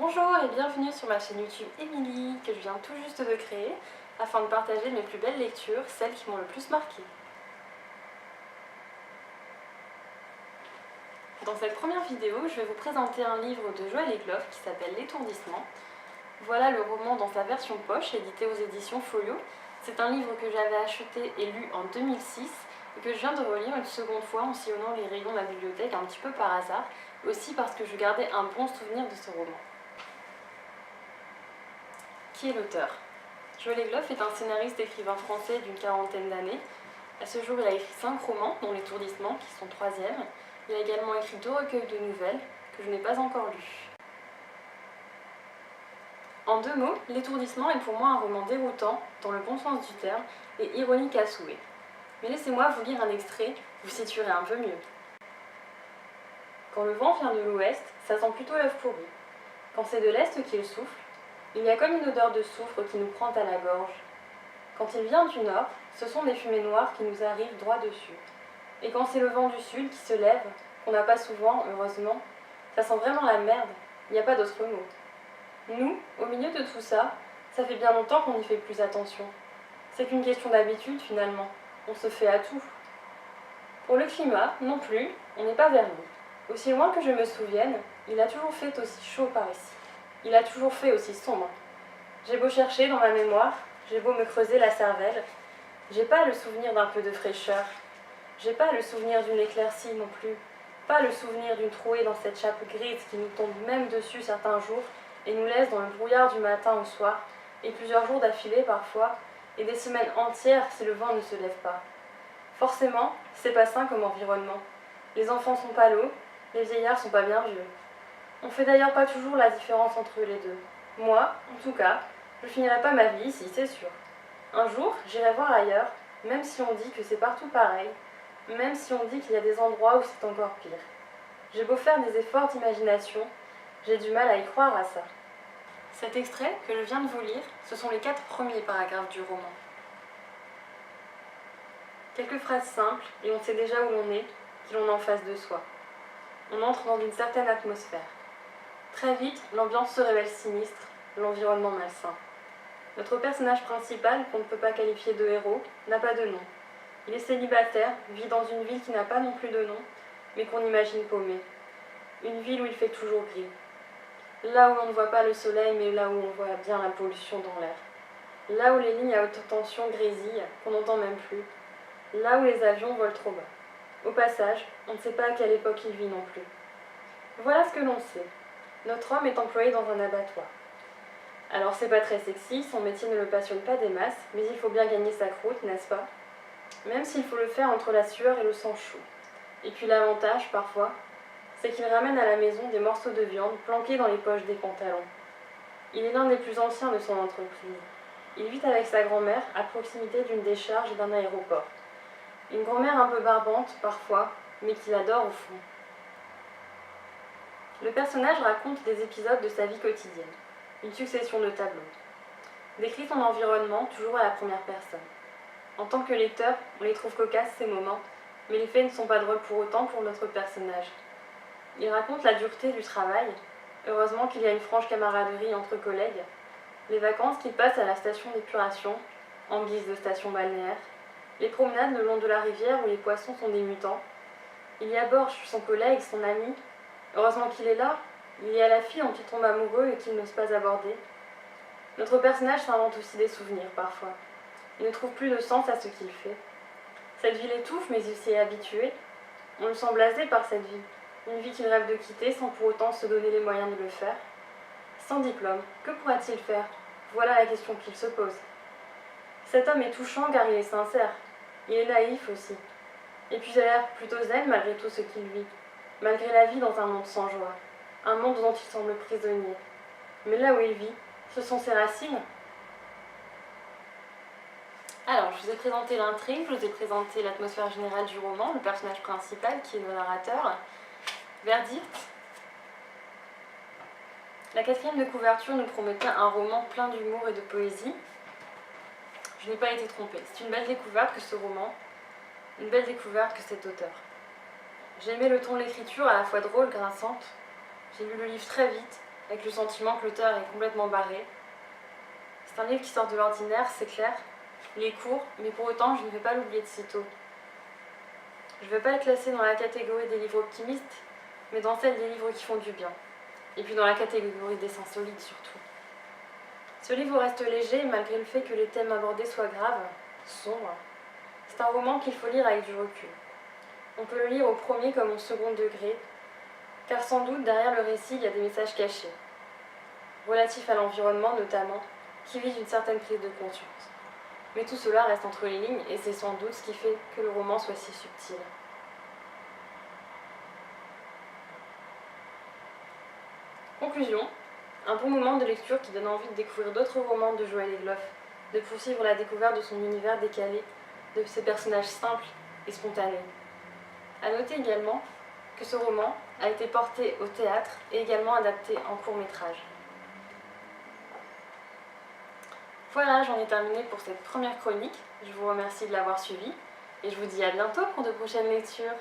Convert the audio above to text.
Bonjour et bienvenue sur ma chaîne YouTube Émilie, que je viens tout juste de créer, afin de partager mes plus belles lectures, celles qui m'ont le plus marquée. Dans cette première vidéo, je vais vous présenter un livre de Joël Egloff qui s'appelle L'étourdissement. Voilà le roman dans sa version poche, édité aux éditions Folio. C'est un livre que j'avais acheté et lu en 2006 et que je viens de relire une seconde fois en sillonnant les rayons de la bibliothèque un petit peu par hasard, aussi parce que je gardais un bon souvenir de ce roman. Qui est l'auteur? Joël Egloff est un scénariste et écrivain français d'une quarantaine d'années. À ce jour, il a écrit 5 romans, dont L'étourdissement, qui sont 3e. Il a également écrit 2 recueils de nouvelles, que je n'ai pas encore lus. En 2 mots, L'étourdissement est pour moi un roman déroutant, dans le bon sens du terme, et ironique à souhait. Mais laissez-moi vous lire un extrait, vous situerez un peu mieux. Quand le vent vient de l'ouest, ça sent plutôt l'œuf pourri. Quand c'est de l'est qu'il souffle, il y a comme une odeur de soufre qui nous prend à la gorge. Quand il vient du nord, ce sont des fumées noires qui nous arrivent droit dessus. Et quand c'est le vent du sud qui se lève, qu'on n'a pas souvent, heureusement, ça sent vraiment la merde, il n'y a pas d'autre mot. Nous, au milieu de tout ça, ça fait bien longtemps qu'on n'y fait plus attention. C'est qu'une question d'habitude finalement, on se fait à tout. Pour le climat, non plus, on n'est pas vernis. Aussi loin que je me souvienne, il a toujours fait aussi chaud par ici. Il a toujours fait aussi sombre. J'ai beau chercher dans ma mémoire, j'ai beau me creuser la cervelle, j'ai pas le souvenir d'un peu de fraîcheur. J'ai pas le souvenir d'une éclaircie non plus, pas le souvenir d'une trouée dans cette chape grise qui nous tombe même dessus certains jours et nous laisse dans le brouillard du matin au soir, et plusieurs jours d'affilée parfois, et des semaines entières si le vent ne se lève pas. Forcément, c'est pas sain comme environnement. Les enfants sont pas lots, les vieillards sont pas bien vieux. On fait d'ailleurs pas toujours la différence entre les deux. Moi, en tout cas, je finirai pas ma vie ici, c'est sûr. Un jour, j'irai voir ailleurs, même si on dit que c'est partout pareil, même si on dit qu'il y a des endroits où c'est encore pire. J'ai beau faire des efforts d'imagination, j'ai du mal à y croire à ça. Cet extrait que je viens de vous lire, ce sont les 4 premiers paragraphes du roman. Quelques phrases simples, et on sait déjà où l'on est, qui l'on a en face de soi. On entre dans une certaine atmosphère. Très vite, l'ambiance se révèle sinistre, l'environnement malsain. Notre personnage principal, qu'on ne peut pas qualifier de héros, n'a pas de nom. Il est célibataire, vit dans une ville qui n'a pas non plus de nom, mais qu'on imagine paumée. Une ville où il fait toujours gris. Là où l'on ne voit pas le soleil, mais là où on voit bien la pollution dans l'air. Là où les lignes à haute tension grésillent, qu'on n'entend même plus. Là où les avions volent trop bas. Au passage, on ne sait pas à quelle époque il vit non plus. Voilà ce que l'on sait. Notre homme est employé dans un abattoir. Alors c'est pas très sexy, son métier ne le passionne pas des masses, mais il faut bien gagner sa croûte, n'est-ce pas? Même s'il faut le faire entre la sueur et le sang chaud. Et puis l'avantage, parfois, c'est qu'il ramène à la maison des morceaux de viande planqués dans les poches des pantalons. Il est l'un des plus anciens de son entreprise. Il vit avec sa grand-mère à proximité d'une décharge et d'un aéroport. Une grand-mère un peu barbante, parfois, mais qu'il adore au fond. Le personnage raconte des épisodes de sa vie quotidienne, une succession de tableaux. Décrit son environnement toujours à la première personne. En tant que lecteur, on les trouve cocasses ces moments, mais les faits ne sont pas drôles pour autant pour notre personnage. Il raconte la dureté du travail, heureusement qu'il y a une franche camaraderie entre collègues, les vacances qu'il passe à la station d'épuration, en guise de station balnéaire, les promenades le long de la rivière où les poissons sont des mutants. Il y a Borch, son collègue, son ami, heureusement qu'il est là, il y a la fille dont il tombe amoureux et qu'il n'ose pas aborder. Notre personnage s'invente aussi des souvenirs parfois. Il ne trouve plus de sens à ce qu'il fait. Cette vie l'étouffe, mais il s'y est habitué. On le sent blasé par cette vie. Une vie qu'il rêve de quitter sans pour autant se donner les moyens de le faire. Sans diplôme, que pourra-t-il faire? Voilà la question qu'il se pose. Cet homme est touchant car il est sincère. Il est naïf aussi. Et puis il a l'air plutôt zen malgré tout ce qu'il vit. Malgré la vie dans un monde sans joie. Un monde dont il semble prisonnier. Mais là où il vit, ce sont ses racines. Alors, je vous ai présenté l'intrigue, je vous ai présenté l'atmosphère générale du roman, le personnage principal qui est le narrateur. Verdict. La 4e de couverture nous promettait un roman plein d'humour et de poésie. Je n'ai pas été trompée. C'est une belle découverte que ce roman, une belle découverte que cet auteur. J'ai aimé le ton de l'écriture, à la fois drôle, grinçante. J'ai lu le livre très vite, avec le sentiment que l'auteur est complètement barré. C'est un livre qui sort de l'ordinaire, c'est clair. Il est court, mais pour autant, je ne vais pas l'oublier de sitôt. Je ne vais pas le classer dans la catégorie des livres optimistes, mais dans celle des livres qui font du bien. Et puis dans la catégorie des sens solides surtout. Ce livre reste léger malgré le fait que les thèmes abordés soient graves, sombres. C'est un roman qu'il faut lire avec du recul. On peut le lire au premier comme au second degré, car sans doute derrière le récit il y a des messages cachés, relatifs à l'environnement notamment, qui visent une certaine prise de conscience. Mais tout cela reste entre les lignes et c'est sans doute ce qui fait que le roman soit si subtil. Conclusion, un bon moment de lecture qui donne envie de découvrir d'autres romans de Joël Egloff, de poursuivre la découverte de son univers décalé, de ses personnages simples et spontanés. A noter également que ce roman a été porté au théâtre et également adapté en court-métrage. Voilà, j'en ai terminé pour cette première chronique. Je vous remercie de l'avoir suivie et je vous dis à bientôt pour de prochaines lectures.